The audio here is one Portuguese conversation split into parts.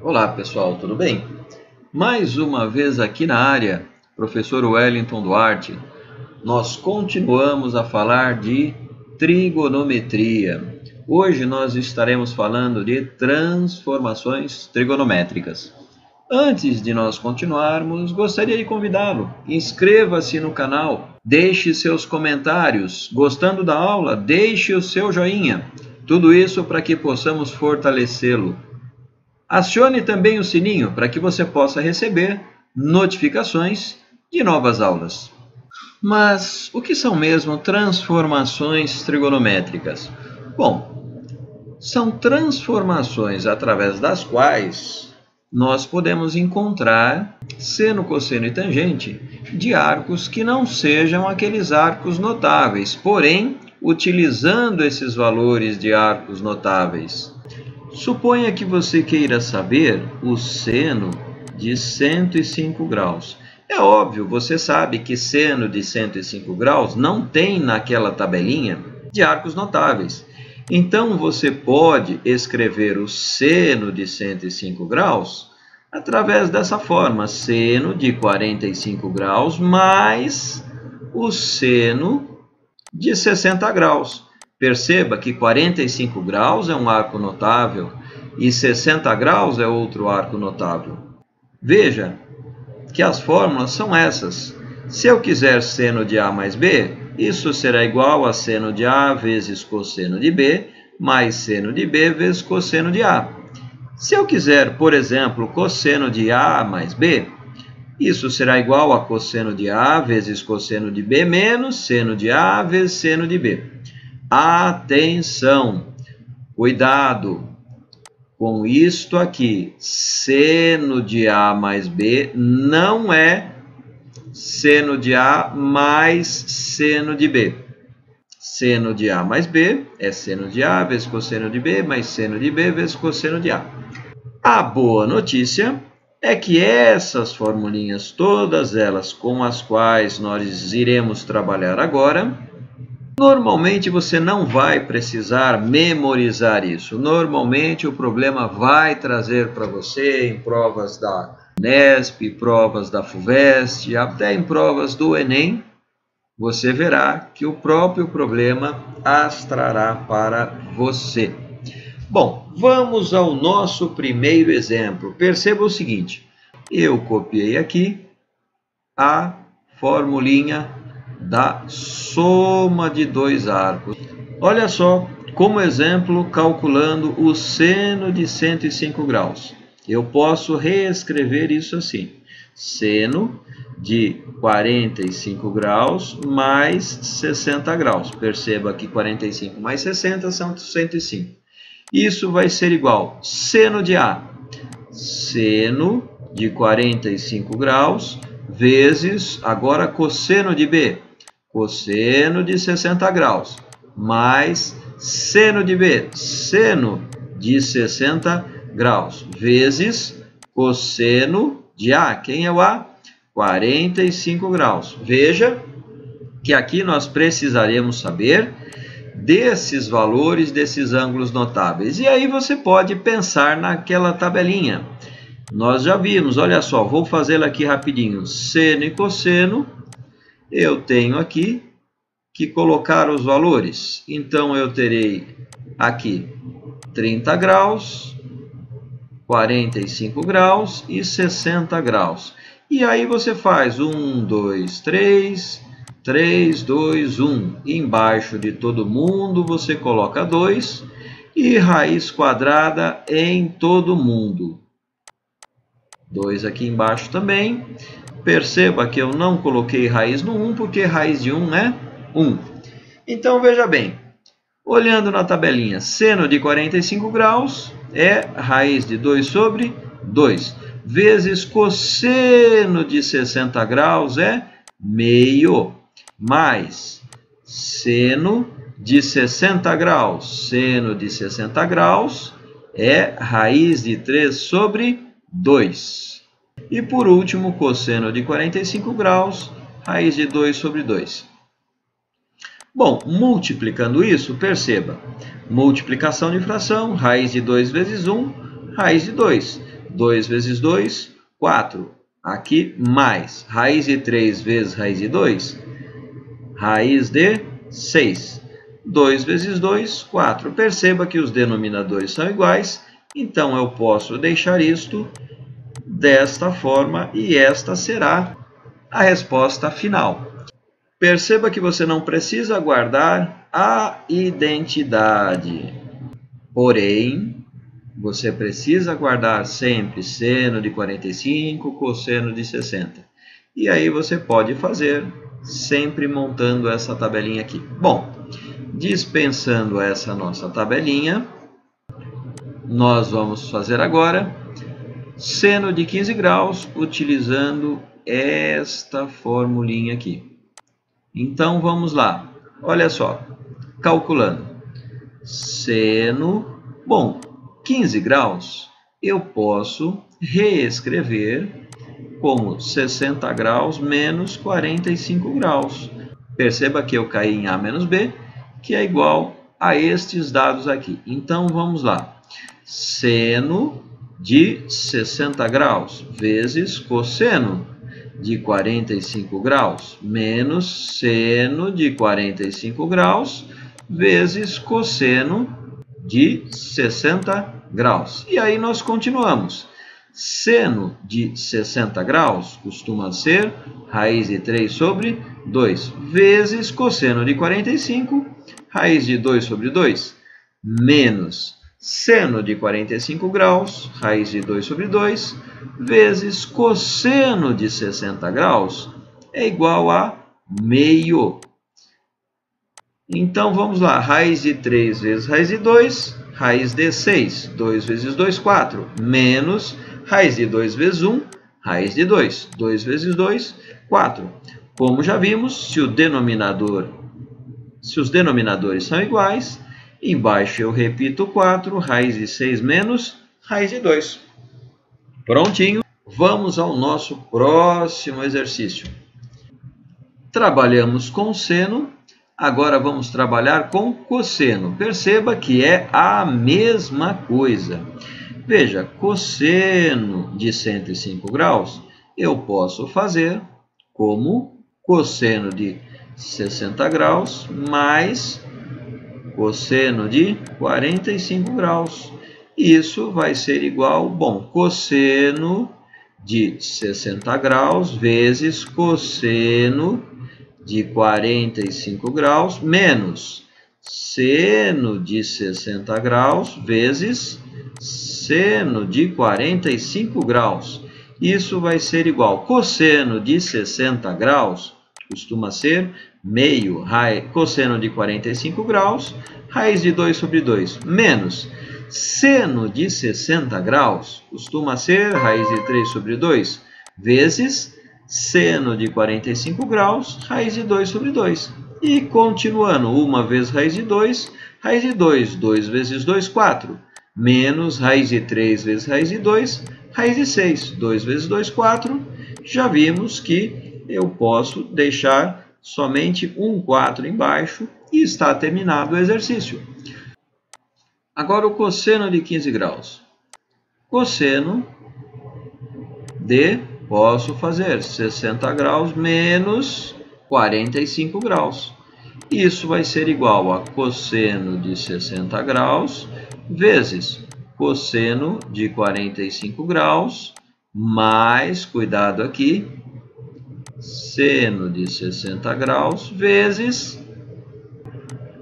Olá pessoal, tudo bem? Mais uma vez aqui na área, professor Wellington Duarte, nós continuamos a falar de trigonometria. Hoje nós estaremos falando de transformações trigonométricas. Antes de nós continuarmos, gostaria de convidá-lo. Inscreva-se no canal, deixe seus comentários. Gostando da aula, deixe o seu joinha. Tudo isso para que possamos fortalecê-lo. Acione também o sininho para que você possa receber notificações de novas aulas. Mas o que são mesmo transformações trigonométricas? Bom, são transformações através das quais nós podemos encontrar seno, cosseno e tangente de arcos que não sejam aqueles arcos notáveis, porém, utilizando esses valores de arcos notáveis. Suponha que você queira saber o seno de 105 graus. É óbvio, você sabe que seno de 105 graus não tem naquela tabelinha de arcos notáveis. Então, você pode escrever o seno de 105 graus através dessa forma: seno de 45 graus mais o seno de 60 graus. Perceba que 45 graus é um arco notável e 60 graus é outro arco notável. Veja que as fórmulas são essas. Se eu quiser seno de A mais B, isso será igual a seno de A vezes cosseno de B, mais seno de B vezes cosseno de A. Se eu quiser, por exemplo, cosseno de A mais B, isso será igual a cosseno de A vezes cosseno de B menos seno de A vezes seno de B. Atenção! Cuidado com isto aqui. Seno de A mais B não é seno de A mais seno de B. Seno de A mais B é seno de A vezes cosseno de B mais seno de B vezes cosseno de A. A boa notícia é que essas formulinhas, todas elas com as quais nós iremos trabalhar agora, normalmente você não vai precisar memorizar isso. Normalmente o problema vai trazer para você em provas da Unesp, provas da FUVEST, até em provas do Enem, você verá que o próprio problema as trará para você. Bom, vamos ao nosso primeiro exemplo. Perceba o seguinte: eu copiei aqui a formulinha da soma de dois arcos. Olha só, como exemplo, calculando o seno de 105 graus. Eu posso reescrever isso assim: seno de 45 graus mais 60 graus. Perceba que 45 mais 60 são 105. Isso vai ser igual seno de A, seno de 45 graus, vezes, agora, cosseno de B, cosseno de 60 graus, mais seno de B, seno de 60 graus, vezes cosseno de A. Quem é o A? 45 graus. Veja que aqui nós precisaremos saber desses valores, desses ângulos notáveis. E aí você pode pensar naquela tabelinha. Nós já vimos, olha só, vou fazê-la aqui rapidinho. Seno e cosseno, eu tenho aqui que colocar os valores. Então, eu terei aqui 30 graus, 45 graus e 60 graus. E aí você faz 1, 2, 3, 3, 2, 1. Embaixo de todo mundo você coloca 2 e raiz quadrada em todo mundo. 2 aqui embaixo também. Perceba que eu não coloquei raiz no 1, porque raiz de 1 é 1. Então, veja bem. Olhando na tabelinha, seno de 45 graus é raiz de 2 sobre 2. Vezes cosseno de 60 graus é meio. Mais seno de 60 graus. Seno de 60 graus é raiz de 3 sobre 2. E por último, cosseno de 45 graus, raiz de 2 sobre 2. Bom, multiplicando isso, perceba, multiplicação de fração, raiz de 2 vezes 1, raiz de 2. 2 vezes 2, 4. Aqui, mais, raiz de 3 vezes raiz de 2, raiz de 6. 2 vezes 2, 4. Perceba que os denominadores são iguais, então eu posso deixar isto desta forma e esta será a resposta final. Perceba que você não precisa guardar a identidade, porém, você precisa guardar sempre seno de 45, cosseno de 60. E aí você pode fazer sempre montando essa tabelinha aqui. Bom, dispensando essa nossa tabelinha, nós vamos fazer agora seno de 15 graus utilizando esta formulinha aqui. Então, vamos lá. Olha só, calculando. Seno, bom, 15 graus, eu posso reescrever como 60 graus menos 45 graus. Perceba que eu caí em A menos B, que é igual a estes dados aqui. Então, vamos lá. Seno de 60 graus vezes cosseno de 45 graus menos seno de 45 graus vezes cosseno de 60 graus. E aí nós continuamos. Seno de 60 graus costuma ser raiz de 3 sobre 2 vezes cosseno de 45, raiz de 2 sobre 2, menos seno de 45 graus, raiz de 2 sobre 2, vezes cosseno de 60 graus, é igual a meio. Então, vamos lá. Raiz de 3 vezes raiz de 2, raiz de 6. 2 vezes 2, 4. Menos raiz de 2 vezes 1, raiz de 2. 2 vezes 2, 4. Como já vimos, se os denominadores são iguais, embaixo eu repito 4, raiz de 6 menos raiz de 2. Prontinho. Vamos ao nosso próximo exercício. Trabalhamos com seno, agora vamos trabalhar com cosseno. Perceba que é a mesma coisa. Veja, cosseno de 105 graus, eu posso fazer como cosseno de 60 graus mais cosseno de 45 graus. Isso vai ser igual, bom, cosseno de 60 graus vezes cosseno de 45 graus menos seno de 60 graus vezes seno de 45 graus. Isso vai ser igual, cosseno de 60 graus costuma ser meio, cosseno de 45 graus, raiz de 2 sobre 2, menos seno de 60 graus, costuma ser raiz de 3 sobre 2, vezes seno de 45 graus, raiz de 2 sobre 2. E continuando, uma vez raiz de 2, 2 vezes 2, 4, menos raiz de 3 vezes raiz de 2, raiz de 6, 2 vezes 2, 4. Já vimos que eu posso deixar somente um 4 embaixo e está terminado o exercício. Agora o cosseno de 15 graus. Cosseno de, posso fazer 60 graus menos 45 graus. Isso vai ser igual a cosseno de 60 graus vezes cosseno de 45 graus mais, cuidado aqui, seno de 60 graus vezes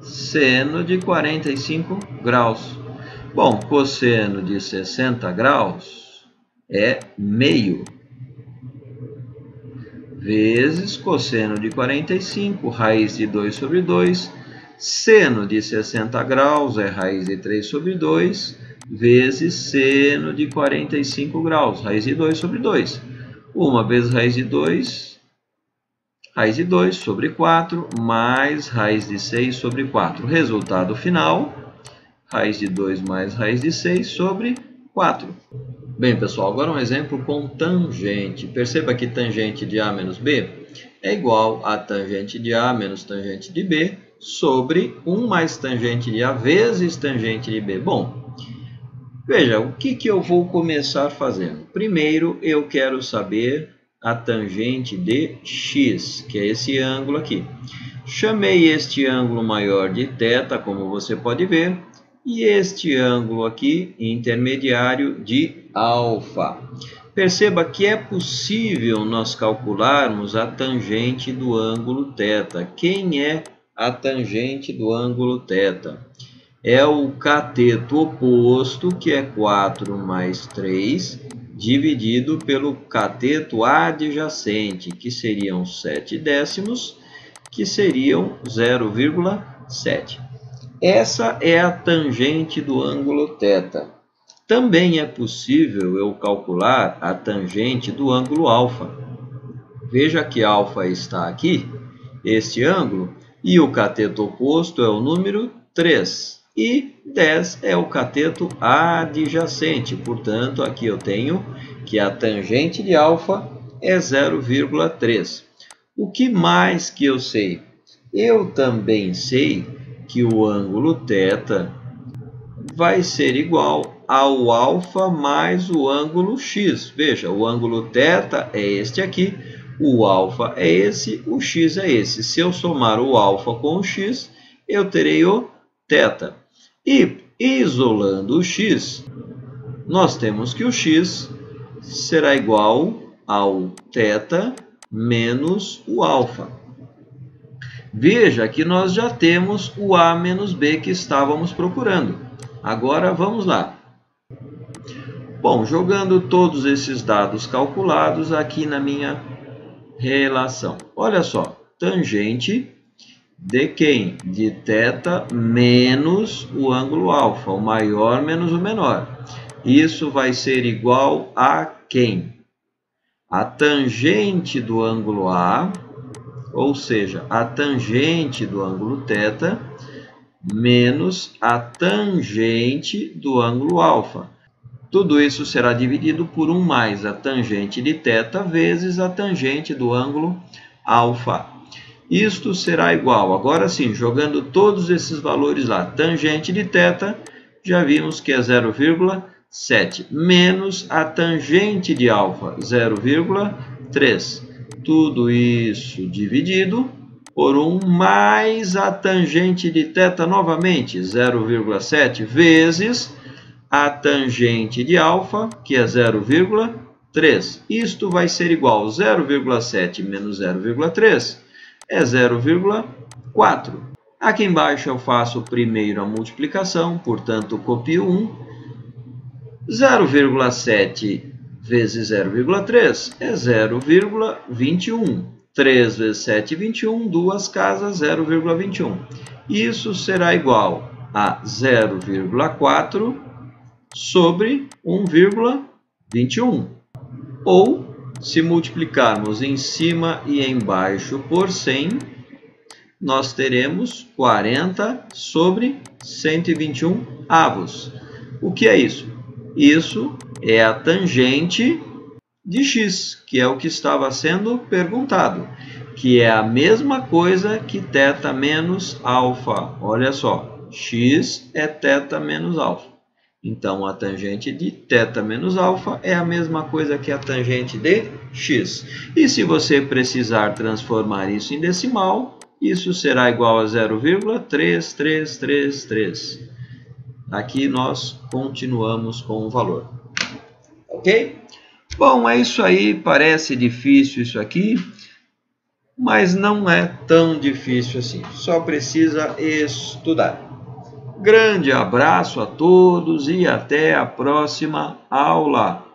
seno de 45 graus. Bom, cosseno de 60 graus é meio vezes cosseno de 45, raiz de 2 sobre 2, seno de 60 graus é raiz de 3 sobre 2, vezes seno de 45 graus, raiz de 2 sobre 2. Uma vezes raiz de 2 sobre 4, mais raiz de 6 sobre 4. Resultado final, raiz de 2 mais raiz de 6 sobre 4. Bem, pessoal, agora um exemplo com tangente. Perceba que tangente de A menos B é igual a tangente de A menos tangente de B sobre 1 mais tangente de A vezes tangente de B. Bom, veja, o que eu vou começar fazendo? Primeiro, eu quero saber a tangente de x, que é esse ângulo aqui. Chamei este ângulo maior de θ, como você pode ver, e este ângulo aqui, intermediário, de α. Perceba que é possível nós calcularmos a tangente do ângulo θ. Quem é a tangente do ângulo θ? É o cateto oposto, que é 4 mais 3, dividido pelo cateto adjacente, que seriam 7 décimos, que seriam 0,7. Essa é a tangente do ângulo θ. Também é possível eu calcular a tangente do ângulo α. Veja que α está aqui, este ângulo, e o cateto oposto é o número 3. E 10 é o cateto adjacente. Portanto, aqui eu tenho que a tangente de α é 0,3. O que mais que eu sei? Eu também sei que o ângulo θ vai ser igual ao α mais o ângulo x. Veja, o ângulo θ é este aqui, o α é esse, o x é esse. Se eu somar o α com o x, eu terei o θ. E, isolando o x, nós temos que o x será igual ao θ menos o α. Veja que nós já temos o A menos B que estávamos procurando. Agora, vamos lá. Bom, jogando todos esses dados calculados aqui na minha relação. Olha só, tangente de quem? De θ menos o ângulo α, o maior menos o menor. Isso vai ser igual a quem? A tangente do ângulo A, ou seja, a tangente do ângulo θ, menos a tangente do ângulo α. Tudo isso será dividido por 1 mais a tangente de θ vezes a tangente do ângulo α. Isto será igual, agora sim, jogando todos esses valores lá, tangente de θ, já vimos que é 0,7, menos a tangente de α, 0,3. Tudo isso dividido por 1 mais a tangente de θ novamente, 0,7, vezes a tangente de α, que é 0,3. Isto vai ser igual a 0,7 menos 0,3. É 0,4. Aqui embaixo eu faço primeiro a multiplicação, portanto, copio 1. 0,7 vezes 0,3 é 0,21. 3 vezes 7, 21. Duas casas, 0,21. Isso será igual a 0,4 sobre 1,21. Ou, se multiplicarmos em cima e embaixo por 100, nós teremos 40 sobre 121 avos. O que é isso? Isso é a tangente de x, que é o que estava sendo perguntado, que é a mesma coisa que θ menos α. Olha só, x é θ menos α. Então, a tangente de θ menos α é a mesma coisa que a tangente de x. E se você precisar transformar isso em decimal, isso será igual a 0,3333. Aqui nós continuamos com o valor. Ok? Bom, é isso aí. Parece difícil isso aqui, mas não é tão difícil assim. Só precisa estudar. Grande abraço a todos e até a próxima aula.